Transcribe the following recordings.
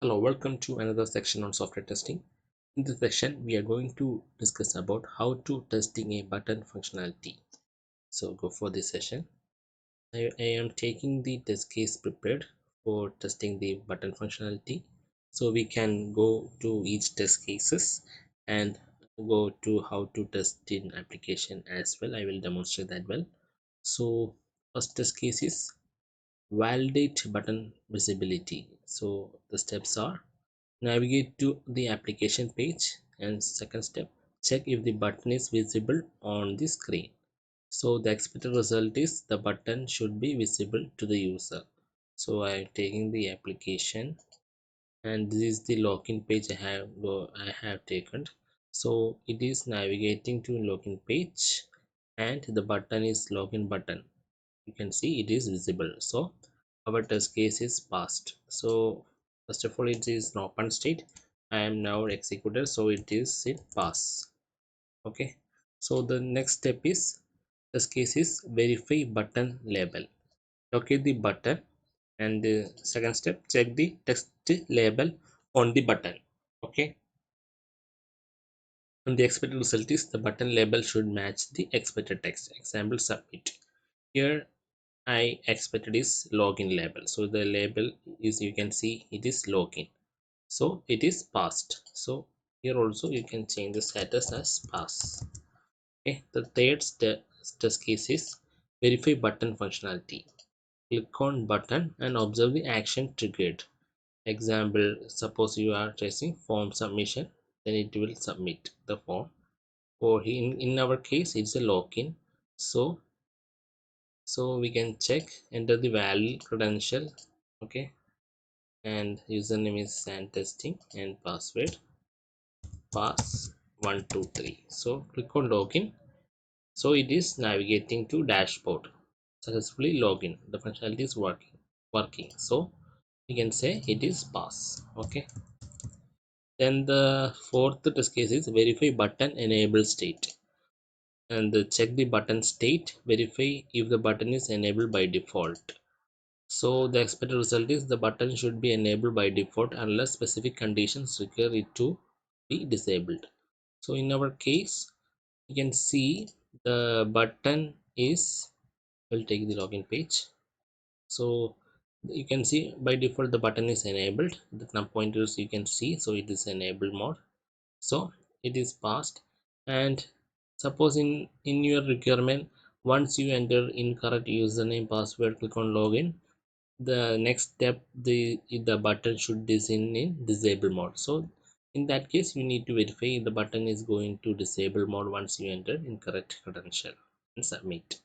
Hello, welcome to another section on software testing. In this section, we are going to discuss about how to testing a button functionality. So go for this session. I am taking the test case prepared for testing the button functionality. So we can go to each test cases and go to how to test in application as well. I will demonstrate that well. So first test case is validate button visibility. So the steps are: navigate to the application page, and second step, check if the button is visible on the screen. So the expected result is the button should be visible to the user. So I am taking the application, and this is the login page I have taken. So it is navigating to login page, and the button is login button. You can see it is visible. So our test case is passed. So first of all, it is an open state. I am now executed, so it is in pass. Okay, so the next step is test case is verify button label. Locate the button, and the second step, check the text label on the button. Okay, and the expected result is the button label should match the expected text. Example, submit. Here I expected is login label, so the label is, you can see it is login, so it is passed. So here also you can change the status as pass. Okay, the third test case is verify button functionality. Click on button and observe the action triggered. Example, suppose you are testing form submission, then it will submit the form. Or in our case it's a login, so we can check, enter the valid credential. Okay, and username is sand testing and password pass 123. So click on login. So it is navigating to dashboard. Successfully login, the functionality is working, so we can say it is pass. Okay, then the fourth test case is verify button enable state, and check the button state, verify if the button is enabled by default. So the expected result is the button should be enabled by default unless specific conditions require it to be disabled. So in our case, you can see the button is, we'll take the login page. So you can see by default the button is enabled. The thumb pointers you can see, so it is enabled mode. So it is passed. And suppose in your requirement, once you enter incorrect username password, click on login, the next step, the button should be in disable mode. So in that case you need to verify if the button is going to disable mode once you enter incorrect credential and submit.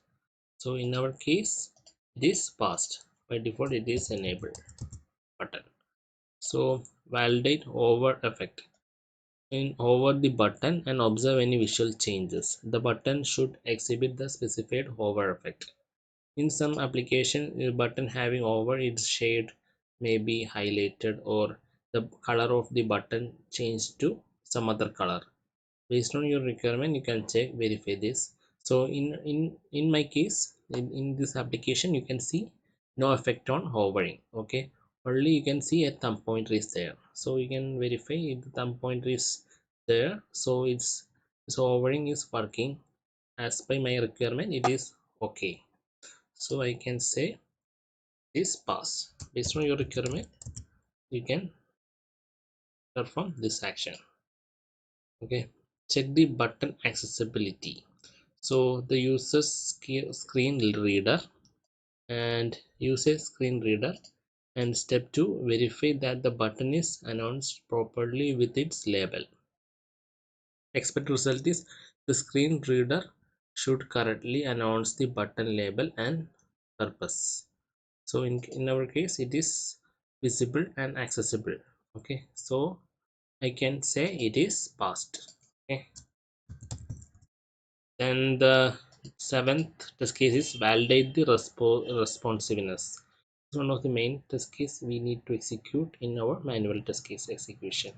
So in our case it is passed. By default it is enabled button. So validate hover effect. In hover the button and observe any visual changes. The button should exhibit the specified hover effect. In some application, a button having over its shade may be highlighted, or the color of the button changed to some other color. Based on your requirement, you can check, verify this. So in my case, in this application, you can see no effect on hovering. Okay, only you can see a thumb pointer is there. So you can verify if the thumb pointer is there. So hovering is working as per my requirement. It is okay. So I can say this pass. Based on your requirement, you can perform this action. Okay, check the button accessibility. So the user's screen reader, and use a screen reader. And step 2, verify that the button is announced properly with its label. Expected result is the screen reader should correctly announce the button label and purpose. So in our case it is visible and accessible. Okay, so I can say it is passed. Okay, then the seventh test case is validate the responsiveness. It's one of the main test case we need to execute in our manual test case execution,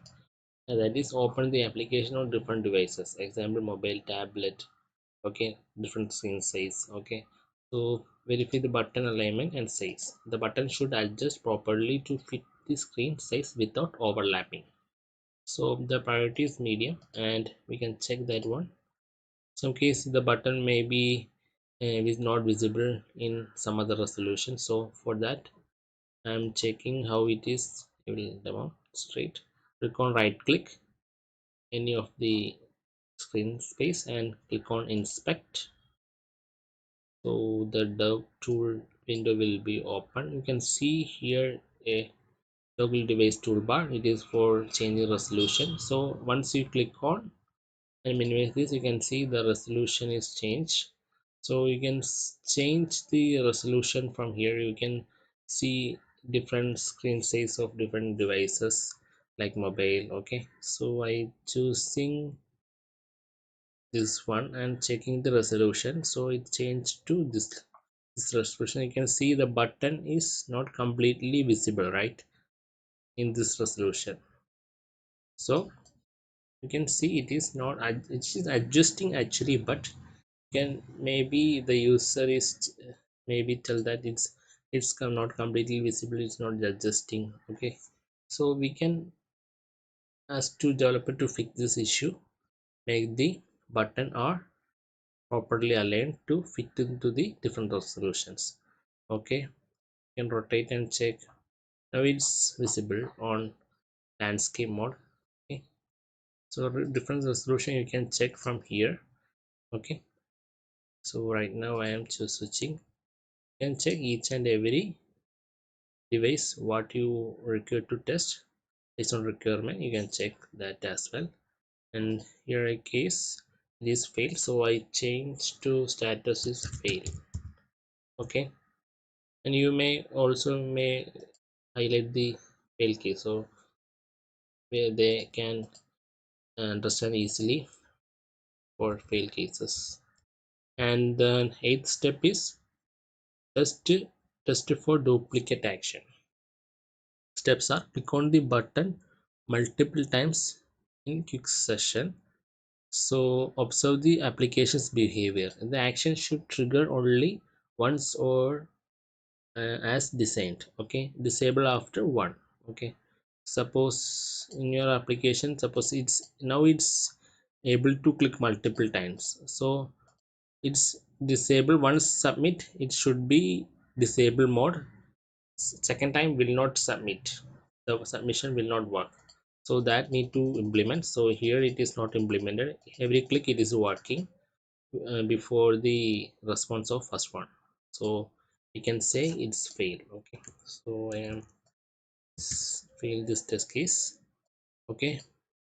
and that is open the application on different devices. Example, mobile, tablet. Okay, different screen size. Okay, so verify the button alignment and size. The button should adjust properly to fit the screen size without overlapping. So the priority is medium, and we can check that one. Some case the button may be is not visible in some other resolution, so for that I'm checking how it is. I will demonstrate. Click on right click any of the screen space and click on inspect. So the dev tool window will be open. You can see here a toggle device toolbar. It is for changing resolution. So once you click on and minimize this, you can see the resolution is changed. So you can change the resolution from here. You can see different screen size of different devices like mobile. Okay, so I choosing this one and checking the resolution, so it changed to this resolution. You can see the button is not completely visible, right, in this resolution. So you can see it is not, it is adjusting actually, but can maybe the user is maybe tell that it's not completely visible, it's not adjusting. Okay, so we can ask to developer to fix this issue, make the button or properly aligned to fit into the different resolutions. Okay, you can rotate and check. Now it's visible on landscape mode. Okay, so different resolution you can check from here. Okay, so right now I am just switching. You can check each and every device what you require to test based on requirement. You can check that as well. And here a case it is failed, so I change to status is fail. Okay, and you may also may highlight the fail case, so where they can understand easily for fail cases. And the eighth step is test test for duplicate action. Steps are: click on the button multiple times in quick session. So observe the application's behavior. The action should trigger only once or as designed. Okay, disable after one. Okay, suppose in your application, suppose it's able to click multiple times, so it's disabled. Once submit, it should be disable mode. Second time will not submit, the submission will not work, so that need to implement. So here it is not implemented. Every click it is working before the response of first one, so we can say it's failed. Okay, so I am failed this test case. Okay,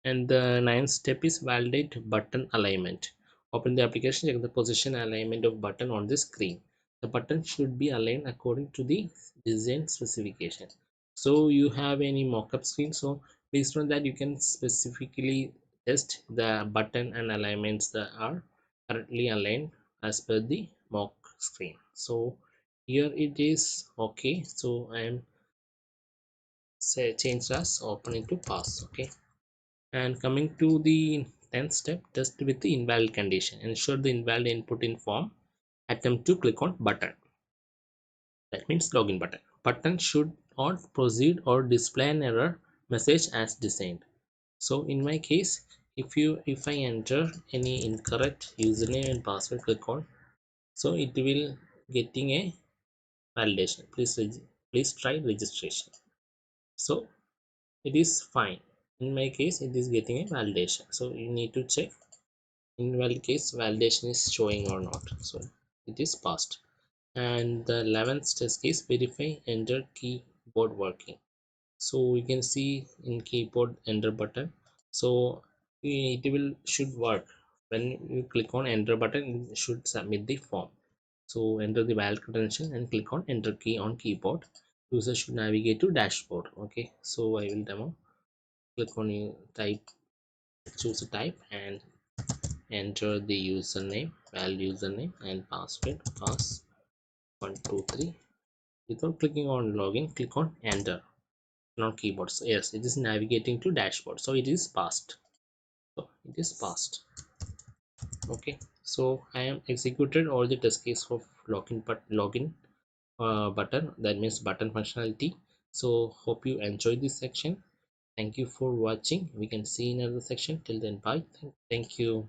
and the ninth step is validate button alignment. Open the application, check the position alignment of button on the screen. The button should be aligned according to the design specification. So you have any mock-up screen, so based on that you can specifically test the button and alignments that are correctly aligned as per the mock screen. So here it is okay, so I am say change as open into pass. Okay, and coming to the 10th step, test with the invalid condition. Ensure the invalid input in form. Attempt to click on button. That means login button. Button should not proceed or display an error message as designed. So in my case, if I enter any incorrect username and password, click on, so it will getting a validation. Please try registration. So it is fine. In my case, it is getting a validation. So you need to check invalid case validation is showing or not, so it is passed. And the 11th test case, verify enter keyboard working. So you can see in keyboard enter button, so it will should work. When you click on enter button, it should submit the form. So enter the valid credential and click on enter key on keyboard. User should navigate to dashboard. Okay, so I will demo. Click on you type, choose a type and enter the username, valid username and password. Pass 123. Without clicking on login, click on enter on keyboard. So yes, it is navigating to dashboard, so it is passed. So it is passed. Okay, so I am executed all the test case of login button, that means button functionality. So hope you enjoyed this section. Thank you for watching. We can see in another section. Till then, bye. Thank you.